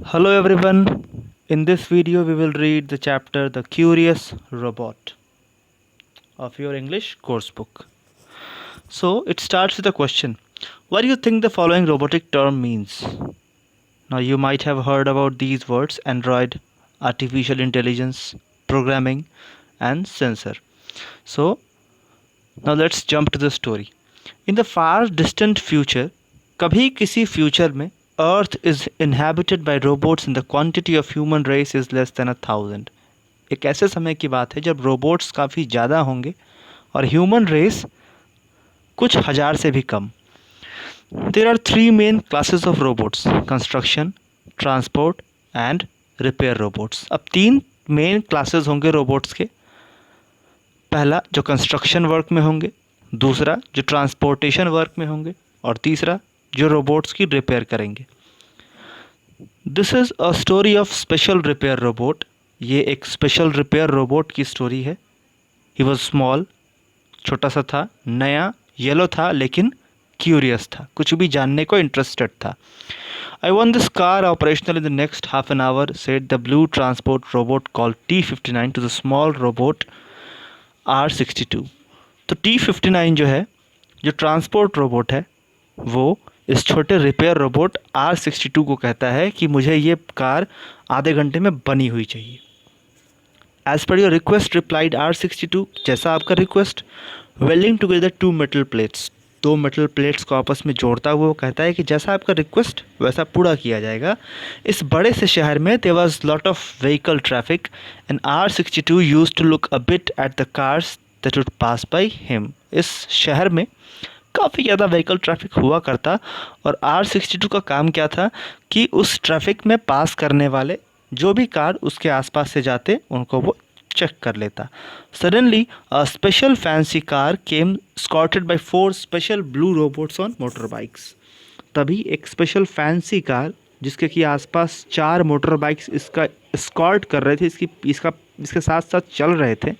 Hello everyone. In this video we will read the chapter The Curious Robot of your English course book. So it starts with a question. What do you think the following robotic term means? Now you might have heard about these words: android, artificial intelligence, programming and sensor. So now let's jump to the story. In the far distant future, कभी किसी future में earth is inhabited by robots and the quantity of human race is less than 1,000। एक ऐसे समय की बात है जब रोबोट्स काफ़ी ज़्यादा होंगे और ह्यूमन रेस कुछ हज़ार से भी कम। There are three main classes of robots: construction, transport and repair robots. अब तीन मेन क्लासेस होंगे रोबोट्स के। पहला जो कंस्ट्रक्शन वर्क में होंगे, दूसरा जो ट्रांसपोर्टेशन वर्क में होंगे और तीसरा जो रोबोट्स की रिपेयर करेंगे। This is a story of special repair robot. ये एक स्पेशल रिपेयर रोबोट की स्टोरी है। ही वॉज स्मॉल, छोटा सा था, नया, येलो था, लेकिन क्यूरियस था, कुछ भी जानने को इंटरेस्टेड था। I want this car operational in the next half an hour, said the blue transport robot called T-59 to the small robot R62। तो T-59 जो है, जो ट्रांसपोर्ट रोबोट है, वो इस छोटे रिपेयर रोबोट R62 को कहता है कि मुझे ये कार आधे घंटे में बनी हुई चाहिए। As per your request, replied R62, जैसा आपका request. Welding together two metal plates, दो मेटल प्लेट्स को आपस में जोड़ता हुआ वो कहता है कि जैसा आपका रिक्वेस्ट वैसा पूरा किया जाएगा। इस बड़े से शहर में there was lot of vehicle traffic and R62 used to look a bit at the cars that would pass by him. इस शहर में काफ़ी ज़्यादा व्हीकल ट्रैफिक हुआ करता और R62 का काम क्या था कि उस ट्रैफिक में पास करने वाले जो भी कार उसके आसपास से जाते उनको वो चेक कर लेता। Suddenly a special fancy car came escorted by 4 special blue robots on motor bikes. तभी एक स्पेशल फैंसी कार जिसके कि आसपास 4 मोटर बाइक्स इसका स्कॉर्ट कर रहे थे, इसके साथ साथ चल रहे थे।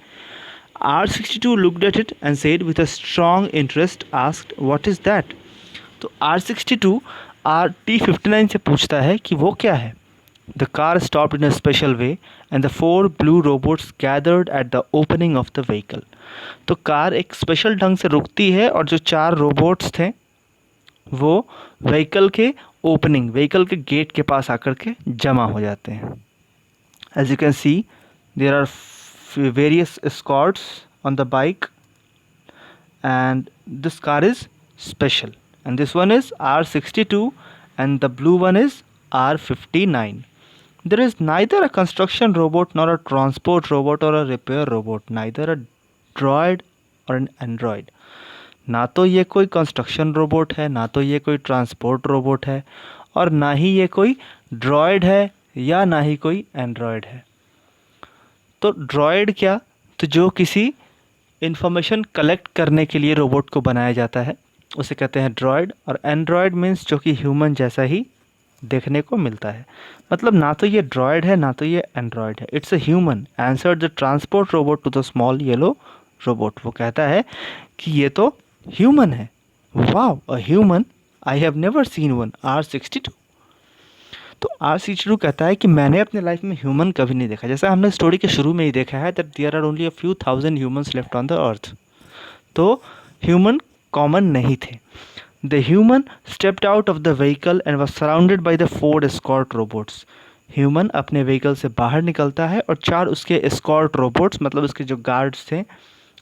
R62 looked at it and said with a strong interest, asked, "What is that?" तो R62 T-59 से पूछता है कि वो क्या है। The car stopped in a special way and the 4 blue robots gathered at the opening of the vehicle। तो car एक स्पेशल ढंग से रुकती है और जो 4 रोबोट्स थे वो व्हीकल के ओपनिंग, व्हीकल के गेट के पास आकर के जमा हो जाते हैं। As you can see, there are various escorts on the bike and this car is special, and this one is R62 and the blue one is R59. There is neither a construction robot nor a transport robot or a repair robot, neither a droid or an android। ना तो ये कोई construction robot है, ना तो ये कोई transport robot है और ना ही ये कोई ड्रॉयड है या ना ही कोई एंड्रॉयड है। तो ड्रॉयड क्या, तो जो किसी इन्फॉर्मेशन कलेक्ट करने के लिए रोबोट को बनाया जाता है उसे कहते हैं ड्रॉयड। और एंड्रॉयड मीन्स जो कि ह्यूमन जैसा ही देखने को मिलता है। मतलब ना तो ये ड्रॉयड है ना तो ये एंड्रॉयड है, it's a human, answered the transport robot to the small yellow robot. वो कहता है कि ये तो ह्यूमन है। Wow, a human, I have never seen one. R62। तो R62 कहता है कि मैंने अपने लाइफ में ह्यूमन कभी नहीं देखा। जैसा हमने स्टोरी के शुरू में ही देखा है that there are only a few thousand humans left on the earth. तो ह्यूमन कॉमन नहीं थे। The human stepped out of the vehicle and was surrounded by the 4 escort robots. Human अपने व्हीकल से बाहर निकलता है और 4 उसके एस्कॉर्ट रोबोट्स, मतलब उसके जो गार्ड्स थे,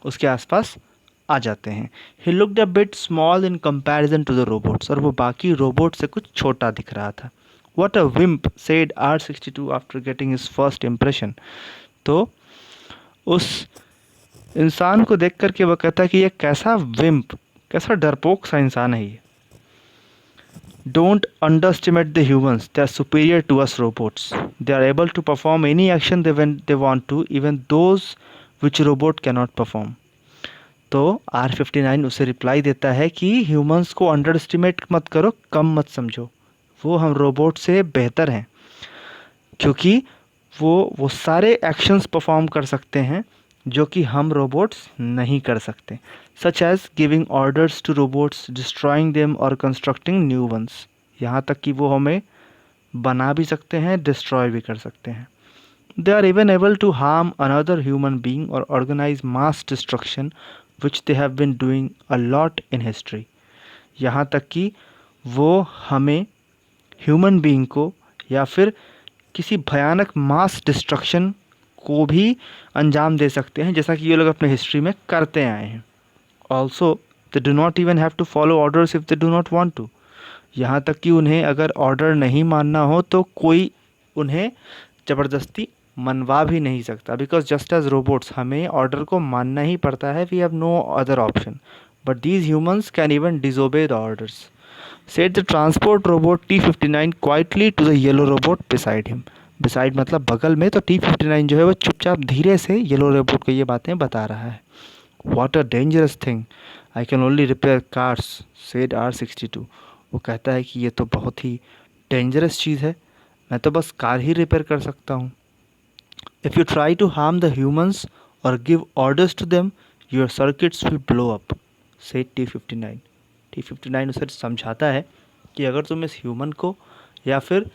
उसके आसपास आ जाते हैं। He looked a bit small in comparison to the robots, और वो बाकी रोबोट से कुछ छोटा दिख रहा था। What a wimp, said R62 after getting his first impression। तो उस इंसान को देख करके वह कहता है कि ये कैसा विम्प, कैसा डरपोक सा इंसान है ये। Don't underestimate the humans, they are superior to us robots, they are able to perform any action when they want to, even those which robot cannot perform। तो R59 उसे रिप्लाई देता है कि ह्यूमंस को अंडर एस्टिमेट मत करो, कम मत समझो, वो हम रोबोट से बेहतर हैं, क्योंकि वो सारे एक्शंस परफॉर्म कर सकते हैं जो कि हम रोबोट्स नहीं कर सकते, such as giving orders to robots, destroying them और कंस्ट्रक्टिंग न्यू वंस। यहाँ तक कि वो हमें बना भी सकते हैं, डिस्ट्रॉय भी कर सकते हैं। They are even able to harm another human being और organise mass destruction which they have been doing a lot in history. यहाँ तक कि वो हमें, ह्यूमन बीइंग को, या फिर किसी भयानक मास डिस्ट्रक्शन को भी अंजाम दे सकते हैं, जैसा कि ये लोग अपने हिस्ट्री में करते आए हैं। Also they do not even have to follow orders if they do not want to. यहाँ तक कि उन्हें अगर ऑर्डर नहीं मानना हो तो कोई उन्हें ज़बरदस्ती मनवा भी नहीं सकता, बिकॉज जस्ट एज रोबोट्स हमें ऑर्डर को मानना ही पड़ता है, we have no other option, but these humans can even disobey the orders. Said the transport robot T-59 quietly to the yellow robot beside him. Beside मतलब बगल में, तो T-59 जो है वो चुपचाप धीरे से येलो रोबोट को ये बातें बता रहा है। What a dangerous thing. I can only repair cars, said R62. वो कहता है कि ये तो बहुत ही डेंजरस चीज़ है, मैं तो बस कार ही रिपेयर कर सकता हूँ। If you try to harm the humans or give orders to them, your circuits will blow up, said T-59. T-59 उसे समझाता है कि अगर तुम इस ह्यूमन को या फिर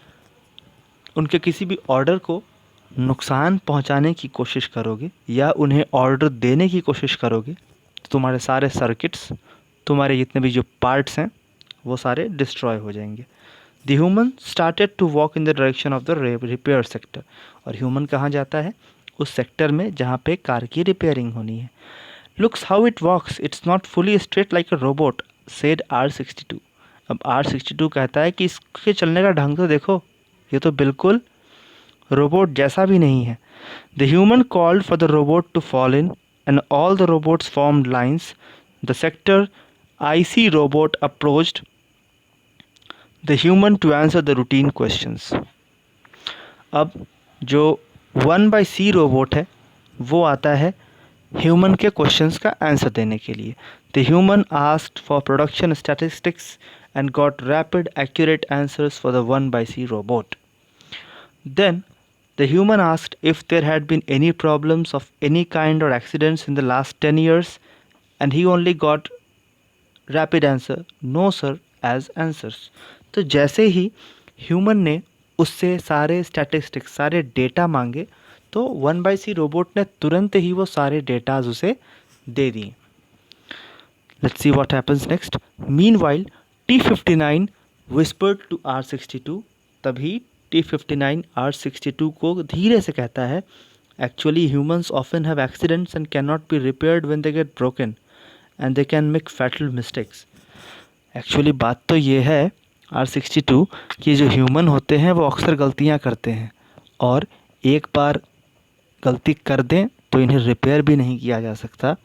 उनके किसी भी ऑर्डर को नुकसान पहुंचाने की कोशिश करोगे या उन्हें ऑर्डर देने की कोशिश करोगे तो तुम्हारे सारे सर्किट्स, तुम्हारे जितने भी जो पार्ट्स हैं वो सारे डिस्ट्रॉय हो जाएंगे। The human started to walk in the direction of the repair sector. और ह्यूमन कहाँ जाता है? उस सेक्टर में जहाँ पे कार की रिपेयरिंग होनी है। Looks how it walks, it's not fully straight like a robot, said R62। अब R62 कहता है कि इसके चलने का ढंग तो देखो, ये तो बिल्कुल रोबोट जैसा भी नहीं है। The human called for the robot to fall in and all the robots formed lines. The sector IC robot approached the human to answer the routine questions. अब जो 1/C रोबोट है वो आता है ह्यूमन के क्वेश्चंस का answer देने के लिए। The human asked for production statistics and got rapid, accurate answers for the 1/C robot. Then, the human asked if there had been any problems of any kind or accidents in the last 10 years, and he only got rapid answer, no sir, as answers. तो जैसे ही human ने उससे सारे statistics, सारे data मांगे, तो 1/C robot ने तुरंत ही वो सारे डेटाज उसे दे दिए। Let's see what happens next. Meanwhile, T-59 whispered to R62. तभी T-59 R62 को धीरे से कहता है, Actually, humans often have accidents and cannot be repaired when they get broken, and they can make fatal mistakes. Actually बात तो ये है R62 कि जो ह्यूमन होते हैं वो अक्सर गलतियाँ करते हैं, और एक बार गलती कर दें तो इन्हें रिपेयर भी नहीं किया जा सकता,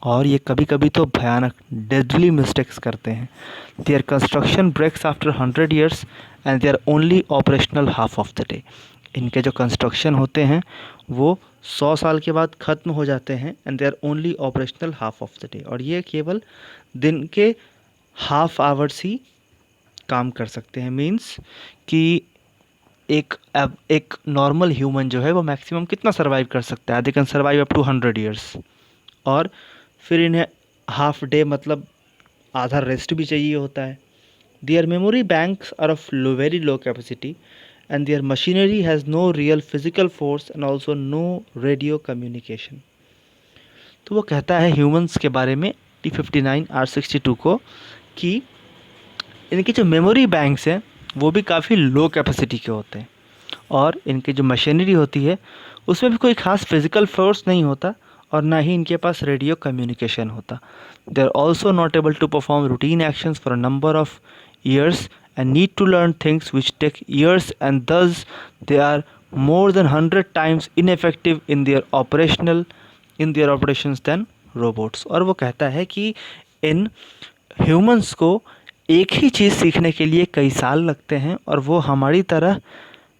और ये कभी कभी तो भयानक डेडली मिस्टेक्स करते हैं। Their construction breaks after 100 years and they are only operational half of the day. इनके जो कंस्ट्रक्शन होते हैं वो 100 साल के बाद ख़त्म हो जाते हैं, and they are only operational half of the day, और ये केवल दिन के हाफ आवर्स ही काम कर सकते हैं। मीन्स कि एक नॉर्मल ह्यूमन जो है वो मैक्सिमम कितना सर्वाइव कर सकता है? They can survive up to 100 years, और फिर इन्हें हाफ डे मतलब आधा रेस्ट भी चाहिए होता है। Their memory banks are of very low capacity and their machinery has no real physical force and also no radio communication. तो वो कहता है ह्यूमंस के बारे में T-59 R62 को कि इनके जो मेमोरी बैंक्स हैं वो भी काफ़ी लो कैपेसिटी के होते हैं, और इनकी जो मशीनरी होती है उसमें भी कोई ख़ास फिजिकल फोर्स नहीं होता, और ना ही इनके पास रेडियो कम्युनिकेशन होता। They are also not able to perform routine actions for a number of years and need to learn things which take years, and thus they are more than 100 times ineffective in their operations than robots. और वो कहता है कि in humans को एक ही चीज़ सीखने के लिए कई साल लगते हैं, और वो हमारी तरह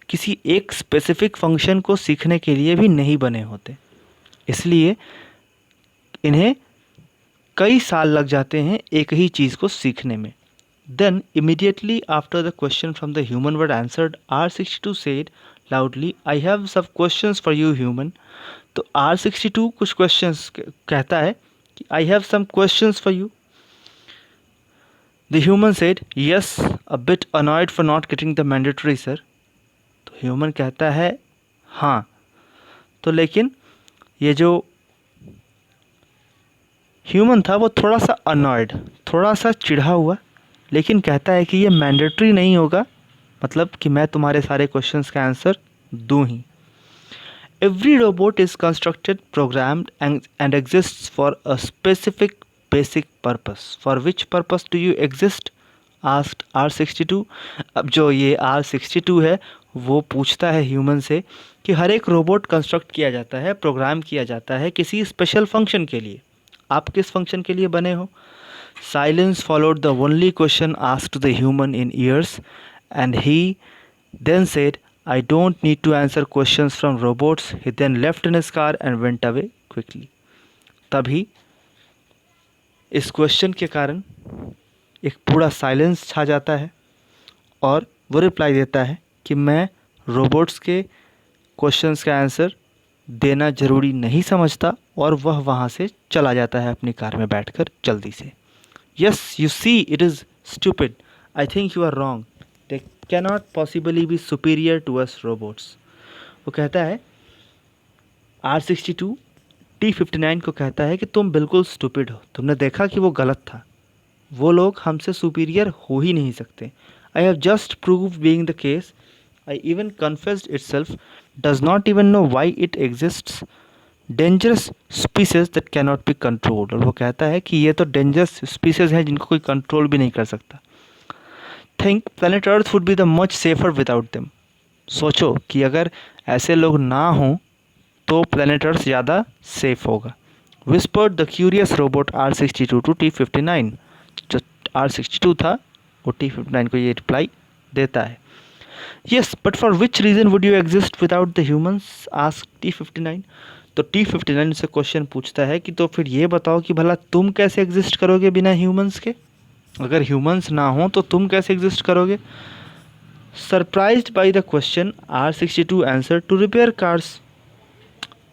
किसी एक स्पेसिफिक फंक्शन को सीखने के लिए भी नहीं बने होते, इसलिए इन्हें कई साल लग जाते हैं एक ही चीज़ को सीखने में। Then immediately after the question from the human were answered, R62 said loudly, I have some questions for you human. तो R62 कुछ क्वेश्चंस कहता है कि I have some questions for you. The human said, yes, a bit annoyed for not getting the mandatory sir, human कहता है हाँ। तो लेकिन ये जो ह्यूमन था वो थोड़ा सा अनॉयड, थोड़ा सा चिढ़ा हुआ, लेकिन कहता है कि ये मैंडेटरी नहीं होगा, मतलब कि मैं तुम्हारे सारे क्वेश्चंस का आंसर दूँ ही। Every robot is constructed, programmed and exists for a specific basic purpose. For which purpose do you exist, asked R62। अब जो ये R62 है वो पूछता है ह्यूमन से कि हर एक रोबोट कंस्ट्रक्ट किया जाता है, प्रोग्राम किया जाता है किसी स्पेशल फंक्शन के लिए। आप किस फंक्शन के लिए बने हो? Silence followed the only question asked the human in years and he then said, I don't need to answer questions from robots. He then left in his car and went away quickly. तभी इस question के कारण एक पूरा silence छा जाता है और वो रिप्लाई देता है कि मैं रोबोट्स के क्वेश्चंस का आंसर देना ज़रूरी नहीं समझता, और वह वहाँ से चला जाता है अपनी कार में बैठकर जल्दी से। Yes, you see, it is stupid. I think you are wrong. They cannot possibly be superior to us robots. वो कहता है, R62 T59 को कहता है कि तुम बिल्कुल स्टूपिड हो, तुमने देखा कि वो गलत था, वो लोग हमसे सुपीरियर हो ही नहीं सकते। I have just proved being the case. I even confessed itself does not even know why it exists. Dangerous species that cannot be controlled. और वो कहता है कि ये तो डेंजरस स्पीसीज हैं जिनको कोई कंट्रोल भी नहीं कर सकता। Think planet earth would be the much safer without them. सोचो कि अगर ऐसे लोग ना हों तो प्लैनेट अर्थ ज़्यादा सेफ होगा। Whispered the curious robot R62 to T59। जो R62 था वो T59 को ये रिप्लाई देता है। Yes but for which reason would you exist without the humans, asked T59। तो T59 से क्वेश्चन पूछता है कि तो फिर ये बताओ कि भला तुम कैसे एग्जिस्ट करोगे बिना ह्यूमंस के? अगर ह्यूमंस ना हो तो तुम कैसे एग्जिस्ट करोगे? Surprised by the question R62 answer to repair cars.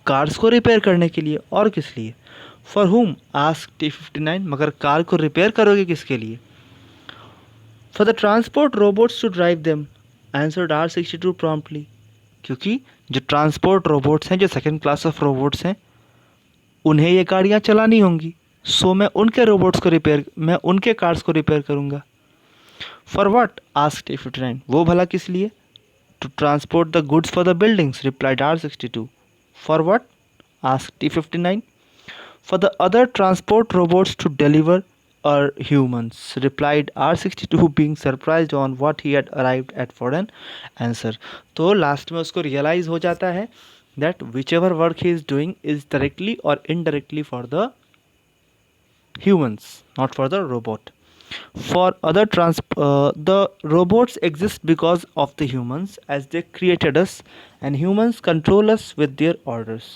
Cars को रिपेयर करने के लिए, और किस लिए? फॉर हुम, आस्क्ड T59। मगर कार को रिपेयर करोगे किसके लिए? For the transport robots to drive them, answered R62 promptly. क्योंकि जो ट्रांसपोर्ट रोबोट्स हैं, जो सेकंड क्लास ऑफ रोबोट्स हैं, उन्हें ये गाड़ियाँ चलानी होंगी, सो मैं उनके कार्स को रिपेयर करूँगा। For what, asked T59। वो भला किस लिए? To transport the goods for the buildings, replied R62। For what, asked T59। For the other transport robots to deliver or humans, replied R62 being surprised on what he had arrived at for an answer। तो last में उसको realise हो जाता है that whichever work he is doing is directly or indirectly for the humans, not for the robot। For other the robots exist because of the humans as they created us and humans control us with their orders।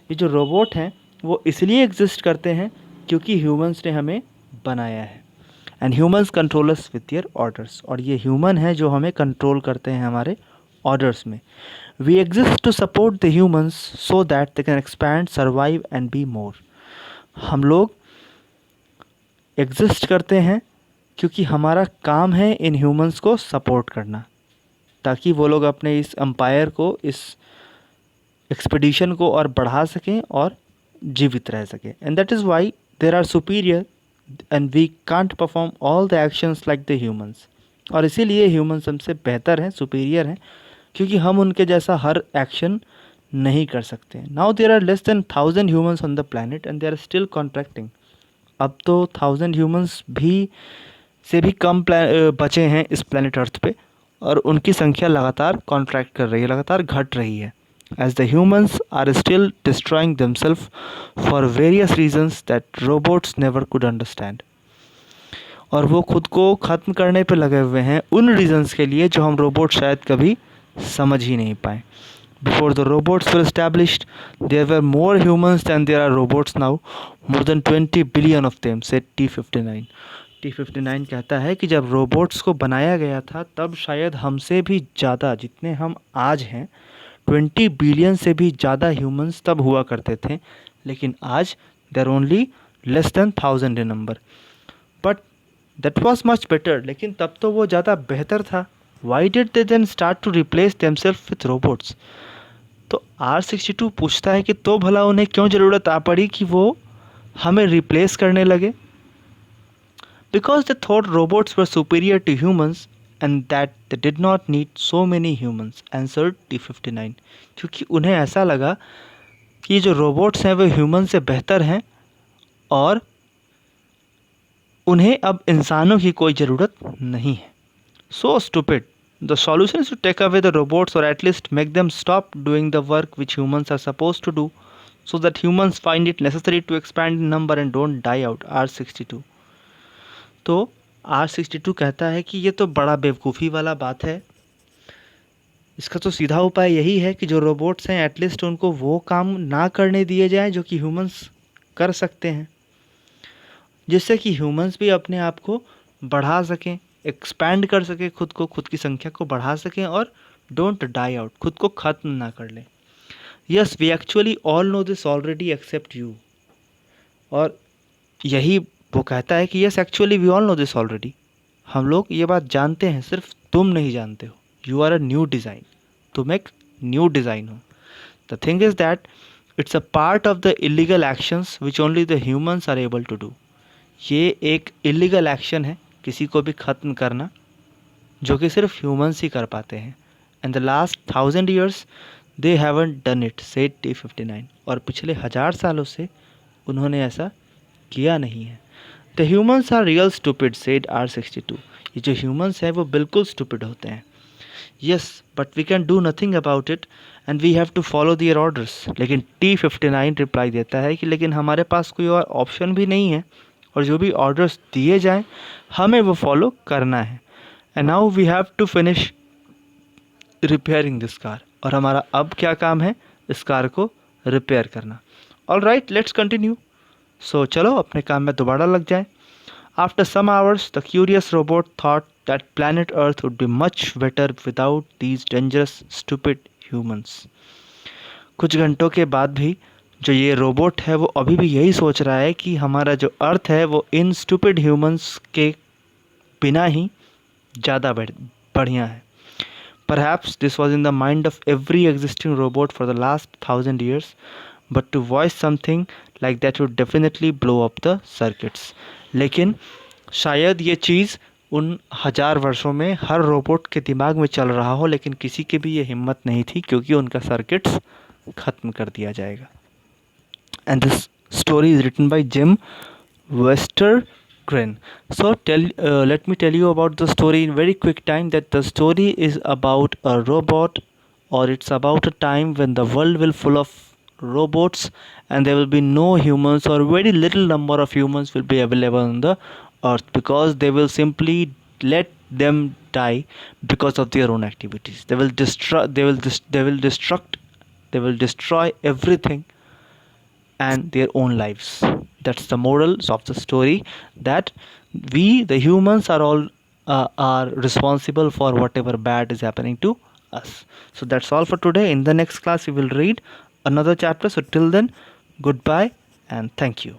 ये जो robot हैं वो इसलिए exist करते हैं क्योंकि humans ने हमें बनाया है। And humans control us with their orders. और ये ह्यूमन है जो हमें कंट्रोल करते हैं हमारे ऑर्डर्स में। We exist to support the humans so that they can expand, survive and be more. हम लोग एग्जिस्ट करते हैं क्योंकि हमारा काम है इन ह्यूमंस को सपोर्ट करना, ताकि वो लोग अपने इस एम्पायर को, इस एक्सपीडिशन को और बढ़ा सकें और जीवित रह सकें। And that is why they are superior and we can't perform all the actions like the humans। और इसीलिए ह्यूमंस हमसे बेहतर हैं, सुपीरियर हैं, क्योंकि हम उनके जैसा हर एक्शन नहीं कर सकते। Now there are less than 1000 humans on the planet and they are still contracting. अब तो 1000 ह्यूमंस से भी कम बचे हैं इस प्लानट अर्थ पे, और उनकी संख्या लगातार कॉन्ट्रैक्ट कर रही है, लगातार घट रही है। as the humans are still destroying themselves for various reasons that robots never could understand। और वो खुद को ख़त्म करने पे लगे हुए हैं उन रीजंस के लिए जो हम रोबोट शायद कभी समझ ही नहीं पाए। Before the robots were established, there were more humans than there are robots now, more than 20 billion of them, said T59। T59 कहता है कि जब रोबोट्स को बनाया गया था तब शायद हमसे भी ज़्यादा, जितने हम आज हैं, 20 बिलियन से भी ज़्यादा ह्यूमंस तब हुआ करते थे, लेकिन आज देर only less than 1000 in number. But that was much better. लेकिन तब तो वो ज़्यादा बेहतर था। Why did they then start to replace themselves with robots? तो R62 पूछता है कि तो भला उन्हें क्यों ज़रूरत आ पड़ी कि वो हमें रिप्लेस करने लगे? Because they thought robots were superior to humans and that they did not need so many humans, answered T59. क्योंकि उन्हें ऐसा लगा कि जो रोबोट्स हैं वो ह्यूमन से बेहतर हैं और उन्हें अब इंसानों की कोई ज़रूरत नहीं है. So stupid. The solution is to take away the robots or at least make them stop doing the work which humans are supposed to do so that humans find it necessary to expand in number and don't die out. R62. तो R62 कहता है कि ये तो बड़ा बेवकूफ़ी वाला बात है. इसका तो सीधा उपाय यही है कि जो रोबोट्स हैं एटलीस्ट उनको वो काम ना करने दिए जाएं जो कि ह्यूमंस कर सकते हैं, जिससे कि ह्यूमंस भी अपने आप को बढ़ा सकें, एक्सपैंड कर सकें, खुद की संख्या को बढ़ा सकें और डोंट डाई आउट, खुद को ख़त्म ना कर लें. Yes, we actually all know this already except you. और यही वो कहता है कि yes actually we all know this already. हम लोग ये बात जानते हैं, सिर्फ तुम नहीं जानते हो. You are a new design. तुम एक न्यू डिज़ाइन हो. The thing is that it's a part of the illegal actions which only the humans are able to do. ये एक इलीगल एक्शन है किसी को भी ख़त्म करना, जो कि सिर्फ ह्यूमंस ही कर पाते हैं. And the last 1000 years they haven't done it, said T59. और पिछले 1000 सालों से उन्होंने ऐसा किया नहीं है. The humans are real stupid, said R62. ये जो ह्यूमंस हैं वो बिल्कुल स्टूपिड होते हैं. Yes, but we can do nothing about it and we have to follow their orders. लेकिन T59 रिप्लाई देता है कि लेकिन हमारे पास कोई और ऑप्शन भी नहीं है और जो भी ऑर्डर्स दिए जाएं हमें वो फॉलो करना है. And now we have to finish repairing this car. और हमारा अब क्या काम है? इस कार को रिपेयर करना. All right, let's continue. So चलो अपने काम में दोबारा लग जाएं. After some hours, the curious robot thought that planet Earth would be much better without these dangerous, stupid humans. कुछ घंटों के बाद भी जो ये रोबोट है वो अभी भी यही सोच रहा है कि हमारा जो अर्थ है वो इन स्टूपिड ह्यूमंस के बिना ही ज़्यादा बढ़िया है. Perhaps this was in the mind of every existing robot for the last 1000 years, but to voice something like that would definitely blow up the circuits. लेकिन शायद ये चीज़ उन 1000 वर्षों में हर रोबोट के दिमाग में चल रहा हो, लेकिन किसी की भी ये हिम्मत नहीं थी क्योंकि उनका सर्किट्स ख़त्म कर दिया जाएगा. And this story is written by Jim Westergren. So let me tell you about the story in very quick time. That the story is about a robot, or it's about a time when the world will full of robots and there will be no humans, or very little number of humans will be available on the earth because they will simply let them die because of their own activities. They will destroy everything and their own lives. That's the morals of the story, that we the humans are all are responsible for whatever bad is happening to us. So that's all for today. In the next class we will read another chapter. So till then, goodbye and thank you.